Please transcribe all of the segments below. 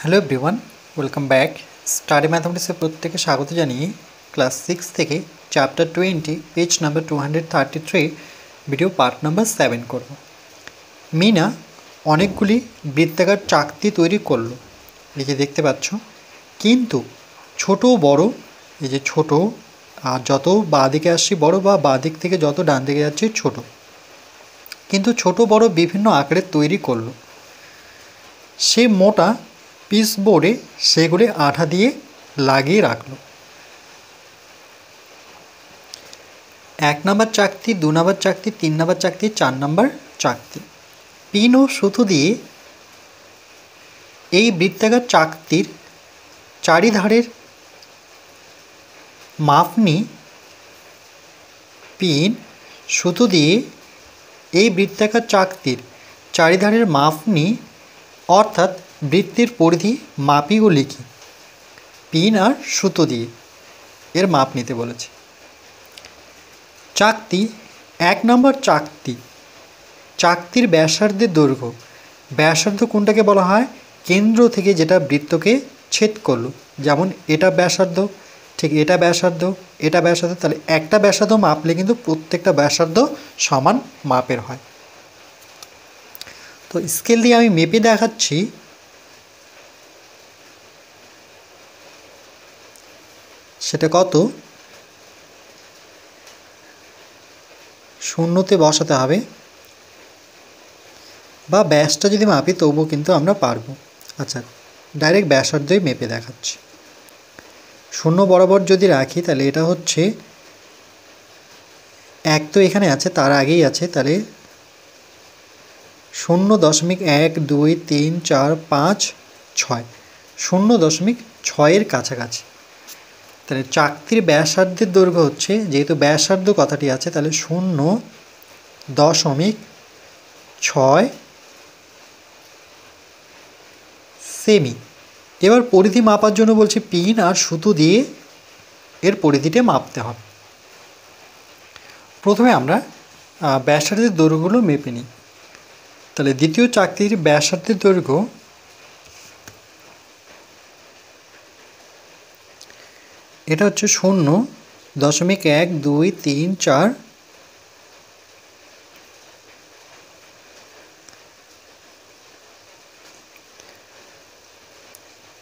Hello everyone, welcome back. Study ম্যাথমেটিক্সে প্রত্যেকে স্বাগত জানিয়ে ক্লাস 6 থেকে chapter 20 page number 233 video part number 7 করব। মিনা অনেকগুলি বৃত্তাকার চাকতি তৈরি করলো, এই যে দেখতে পাচ্ছ, কিন্তু ছোট বড়, এই যে ছোট আর যত বাঁ দিকে আসছি বড় বা বাঁ দিক থেকে যত ডান দিকে যাচ্ছি ছোট, কিন্তু ছোট বড় বিভিন্ন আকারের তৈরি করলো। সে মোটা পিস বোর্ডে সেগুলি আঠা দিয়ে লাগিয়ে রাখলো। 1 নম্বর চাকতি, 2 নম্বর চাকতি, 3 নম্বর চাকতি, 4 নম্বর চাকতি। পিন ও সুতো দিয়ে এই বৃত্তাকার চাকতির চারিধারের মাপ নিই। পিন সুতো দিয়ে এই বৃত্তাকার চাকতির চারিধারের মাপ নিই, অর্থাৎ বৃত্তের পরিধি মাপি ও লিখি। পিন আর সুতো দিয়ে এর মাপ নিতে বলেছে। চাকতি, 1 নম্বর চাকতি, চাকতির ব্যাসার্ধের দৈর্ঘ্য। ব্যাসার্ধ কোনটাকে বলা হয়? কেন্দ্র থেকে যেটা বৃত্তকে ছেদ করলো, যেমন এটা ব্যাসার্ধ, ঠিক এটা ব্যাসার্ধ, এটা ব্যাসার্ধ, তাহলে একটা ব্যাসার্ধ মাপলে কিন্তু প্রত্যেকটা ব্যাসার্ধ সমান মাপের হয়। তো স্কেল দিয়ে আমি মেপে দেখাচ্ছি। সেটা কত? শূন্যতে বসাতে হবে, বা ব্যাসটা যদি মাপি তবুও কিন্তু আমরা পারবো। আচ্ছা, ডাইরেক্ট ব্যাসার্ধই মেপে দেখাচ্ছি। শূন্য বরাবর যদি রাখি তাহলে এটা হচ্ছে 1, তো এখানে আছে, তার আগেই আছে, তাহলে 0.12345 0.6 কাছাকাছি। তাহলে চাকতির ব্যাসার্ধের দৈর্ঘ্য হচ্ছে, যেহেতু ব্যাসার্ধ কথাটি আছে, তাহলে 0.6 সেমি। এবার পরিধি মাপার জন্য বলছে পিন আর সুতো দিয়ে এর পরিধিটা মাপতে হবে। প্রথমে আমরা ব্যাসার্ধের দৈর্ঘ্যগুলো মেপে নিই। তাহলে দ্বিতীয় চাকতির ব্যাসার্ধের দৈর্ঘ্য, এটা হচ্ছে 0.1234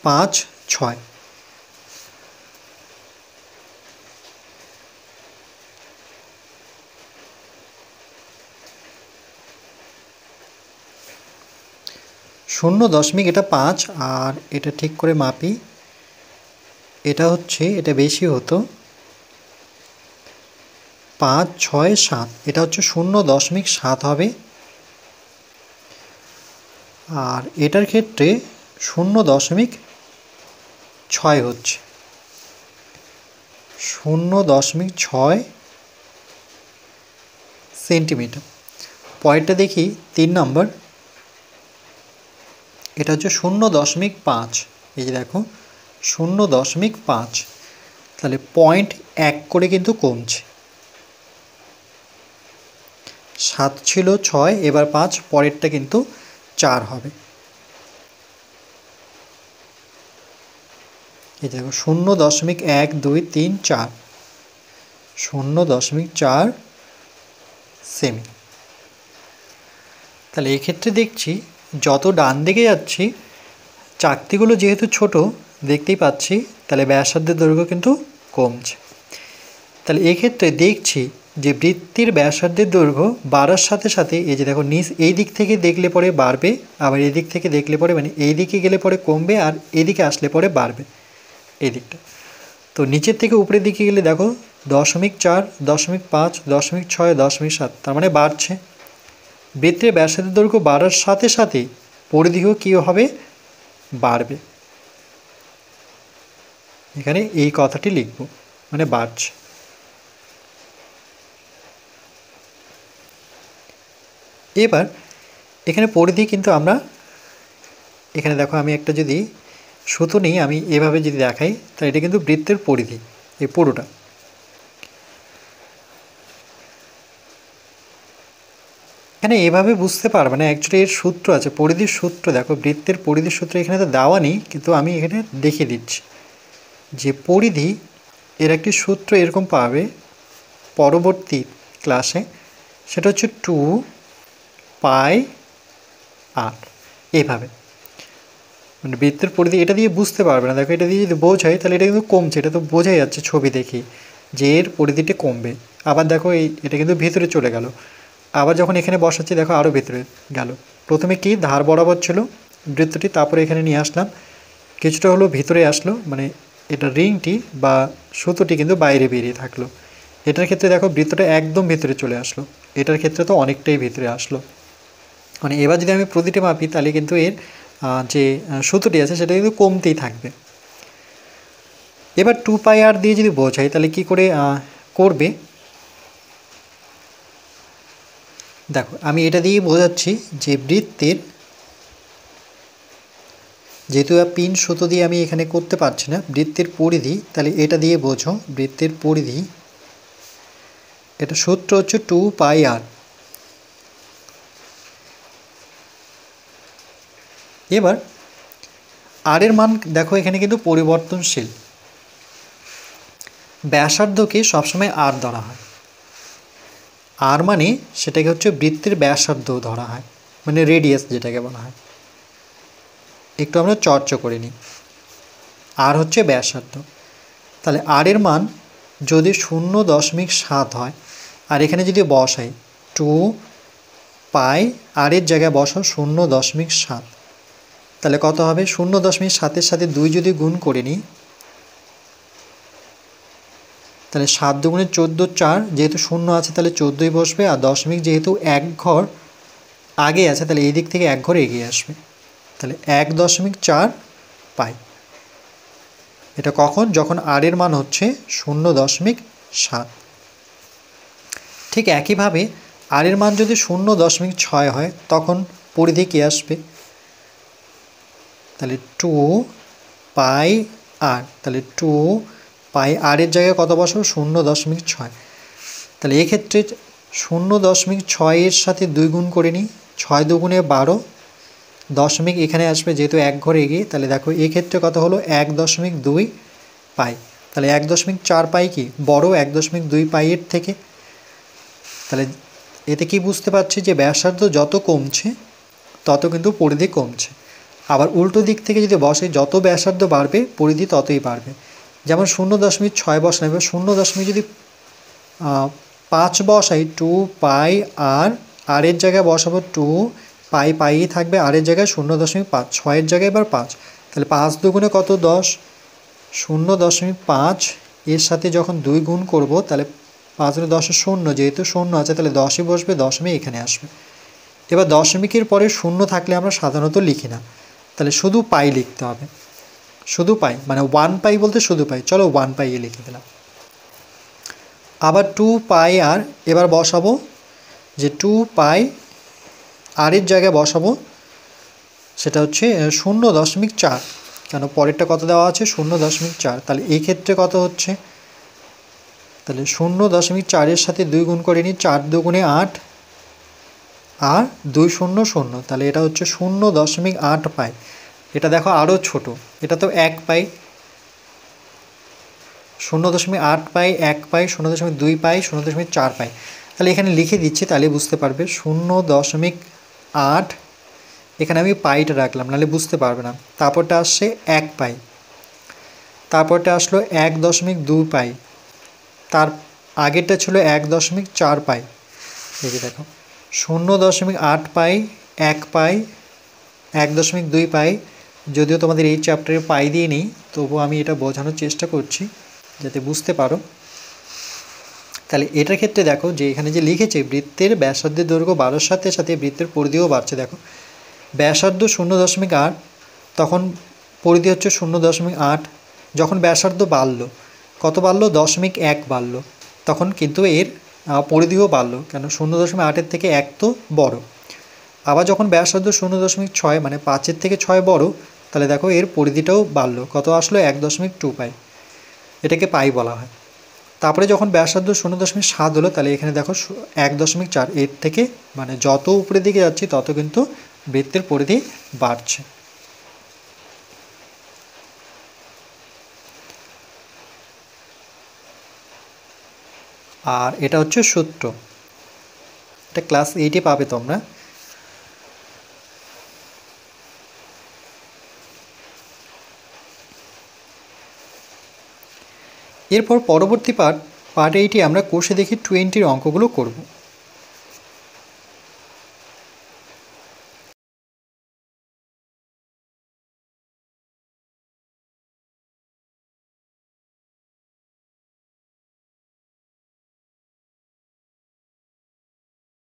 5-6। শূন্য দশমিক, এটা 5, আর এটা ঠিক করে মাপি, এটা হচ্ছে, এটা বেশি হতো, 5, 6, 7, এটা হচ্ছে 0.7 হবে। আর এটার ক্ষেত্রে 0.6 হচ্ছে, 0.6 সেন্টিমিটার। পরেরটা দেখি, 3 নম্বর, এটা হচ্ছে 0.5, এই যে দেখো 0.5, তাহলে 0.1 করে কিন্তু কমছে। 7 ছিল 6, এবার 5, পরেরটা কিন্তু 4 হবে। এই দেখো 0.1234, 0.4 সেমি। তাহলে এক্ষেত্রে দেখছি যত ডান দিকে যাচ্ছি চাকতিগুলো যেহেতু ছোট দেখতেই পাচ্ছি, তাহলে ব্যাসার্ধের দৈর্ঘ্য কিন্তু কমছে। তাহলে এক্ষেত্রে দেখছি যে বৃত্তের ব্যাসার্ধের দৈর্ঘ্য বাড়ার সাথে সাথে, এই যে দেখো নিচ এই দিক থেকে দেখলে পরে বাড়বে, আবার এই দিক থেকে দেখলে পরে, মানে এই দিকে গেলে পরে কমবে, আর এদিকে আসলে পরে বাড়বে এই দিকটা। তো নিচের থেকে উপরের দিকে গেলে দেখো 0.4, 0.5, 0.6, 0.7, তার মানে বাড়ছে। বৃত্তের ব্যাসার্ধের দৈর্ঘ্য বাড়ার সাথে সাথে পরিধিও কী হবে? বাড়বে। এখানে এই কথাটি লিখব, মানে বাড়ছে। এবার এখানে পরিধি কিন্তু আমরা, এখানে দেখো আমি একটা যদি সুতো নিই, আমি এভাবে যদি দেখাই, তাহলে এটা কিন্তু বৃত্তের পরিধি, এই পুরোটা। এখানে এভাবে বুঝতে পারবে না, অ্যাকচুয়ালি এর সূত্র আছে, পরিধির সূত্র দেখো, বৃত্তের পরিধির সূত্র এখানে তো দেওয়া নেই, কিন্তু আমি এখানে দেখিয়ে দিচ্ছি যে পরিধি এর একটি সূত্র এরকম পাবে পরবর্তী ক্লাসে, সেটা হচ্ছে 2πr। এইভাবে মানে বৃত্তের পরিধি এটা দিয়ে বুঝতে পারবে না। দেখো এটা দিয়ে যদি বোঝাই তাহলে এটা কিন্তু কমছে, এটা তো বোঝাই যাচ্ছে ছবি দেখি যে এর পরিধিটি কমবে। আবার দেখো এটা কিন্তু ভিতরে চলে গেল, আবার যখন এখানে বসাচ্ছি দেখো আরও ভিতরে গেল। প্রথমে কি ধার বরাবর ছিল বৃত্তটি, তারপরে এখানে নিয়ে আসলাম, কিছুটা হলো ভিতরে আসলো, মানে এটা রিংটি বা সুতোটি কিন্তু বাইরে বেরিয়ে থাকলো। এটার ক্ষেত্রে দেখো বৃত্তটা একদম ভিতরে চলে আসলো, এটার ক্ষেত্রে তো অনেকটাই ভিতরে আসলো। মানে এবার যদি আমি প্রতিটি মাপি তাহলে কিন্তু এর যে সুতোটি আছে সেটা কিন্তু কমতেই থাকবে। এবার 2πr দিয়ে যদি বোঝাই তাহলে কি করে করবে, দেখো আমি এটা দিয়ে বোঝাচ্ছি যে বৃত্তের, যেহেতু পিন সুতো দিয়ে আমি এখানে করতে পারছি না, বৃত্তের পরিধি তাহলে এটা দিয়ে বোঝো, বৃত্তের পরিধি এটা সূত্র হচ্ছে 2πr। এবার আর এর মান দেখো এখানে কিন্তু পরিবর্তনশীল, ব্যাসার্ধকে সবসময় আর ধরা হয়, আর মানে সেটাকে হচ্ছে বৃত্তের ব্যাসার্ধ ধরা হয়, মানে রেডিয়াস যেটাকে বলা হয়। একটু আমরা চর্চা করে নিই, আর হচ্ছে ব্যাসার্ধ, তাহলে আর এর মান যদি 0.7 হয়, আর এখানে যদি বসাই 2π, আর এর জায়গায় বসাও 0.7, তাহলে কত হবে, 0.7-এর সাথে 2 যদি গুণ করে নিই তাহলে 7 দুগুণে 14, 4 যেহেতু 0 আছে তাহলে 14ই বসবে, আর দশমিক যেহেতু এক ঘর আগে আছে তাহলে এই দিক থেকে এক ঘর এগিয়ে আসবে, তাহলে 1.4 পাই। এটা কখন, যখন আর এর মান হচ্ছে 0.7। ঠিক একইভাবে আর এর মান যদি 0.6 হয় তখন পরিধি কী আসবে, তাহলে 2πr, তাহলে 2πr এর জায়গায় কত বসাবো, 0.6, তাহলে এক্ষেত্রে 0.6 এর সাথে 2 গুণ করে নিই, 6 দুগুণে 12, দশমিক এখানে আসবে যেহেতু এক ঘর এগিয়ে, তাহলে দেখো এক্ষেত্রে কত হলো 1.2 পাই, তাহলে 1.4 পাই কি বড় 1.2 পাইয়ের থেকে। তাহলে এতে কি বুঝতে পারছি যে ব্যাসার্ধ যত কমছে তত কিন্তু পরিধি কমছে। আবার উল্টো দিক থেকে যদি বসে যত ব্যাসার্ধ বাড়বে পরিধি ততই বাড়বে। যেমন 0.6 বসাই, এবার 0. যদি 5 বসাই 2πr, আর এর জায়গায় বসাবো 2π থাকবে, আর এর জায়গায় 0.5, 6-এর জায়গায় এবার 5, তাহলে 5 দুগুণে কত 10, 0.5 এর সাথে যখন 2 গুণ করব তাহলে 5 × 10 0, যেহেতু 0 আছে তাহলে 10ই বসবে, দশমিক এখানে আসবে। এবার দশমিকের পরে 0 থাকলে আমরা সাধারণত লিখি না, তাহলে শুধু পাই লিখতে হবে, শুধু পাই মানে 1π বলতে শুধু পাই, চলো 1π লিখে দিলাম। আবার 2πr এবার বসাবো, যে 2π আর এর জায়গায় বসাবো সেটা হচ্ছে 0.4, কেন পরেরটা কত দেওয়া আছে 0.4, তাহলে এই ক্ষেত্রে কত হচ্ছে, তাহলে 0.4 এর সাথে 2 গুণ করে নিই, 4 দুগুণে 8 আর 2 0 0, তাহলে এটা হচ্ছে 0.8 পাই। এটা দেখো আরও ছোট, এটা তো 1 পাই, 0.8 পাই, 1 পাই, 0.2 পাই, 0.4 পাই, তাহলে এখানে লিখে দিচ্ছি তাহলে বুঝতে পারবে 0.8, এখানে আমি পাইটা রাখলাম নাহলে বুঝতে পারবে না। তারপরটা আসছে 1 পাই, তারপরটা আসলো 1.2 পাই, তার আগেরটা ছিল 1.4 পাই। এই যে দেখো 0.8 পাই, 1 পাই, 1.2 পাই, যদিও তোমাদের এই চ্যাপ্টারে পাই দিয়ে নেই তবুও আমি এটা বোঝানোর চেষ্টা করছি যাতে বুঝতে পারো। তাহলে এটার ক্ষেত্রে দেখো যে এখানে যে লিখেছে বৃত্তের ব্যাসার্ধের দৈর্ঘ্য বাড়ার সাথে সাথে বৃত্তের পরিধিও বাড়ছে। দেখো ব্যাসার্ধ 0.8, তখন পরিধি হচ্ছে 0.8, যখন ব্যাসার্ধ বাড়লো কত বাড়লো 0.1 বাড়লো, তখন কিন্তু এর পরিধিও বাড়লো, কেন 0.8-এর থেকে 1 তো বড়। আবার যখন ব্যাসার্ধ 0.6 মানে 5-এর থেকে 6 বড়, তাহলে দেখো এর পরিধিটাও বাড়লো, কত আসলো 1.2 পাই, এটাকে পাই বলা হয়। তারপরে যখন ব্যাসার্ধ 0.7 হলো, তাহলে এখানে দেখো 1.4, এর থেকে মানে যত উপরের দিকে যাচ্ছি তত কিন্তু বৃত্তের পরিধি বাড়ছে। আর এটা হচ্ছে সূত্র, এটা ক্লাস 8-এ পাবে তোমরা। এরপর পরবর্তী পার্ট 8-এ আমরা কোষে দেখি 20-র অঙ্কগুলো করব।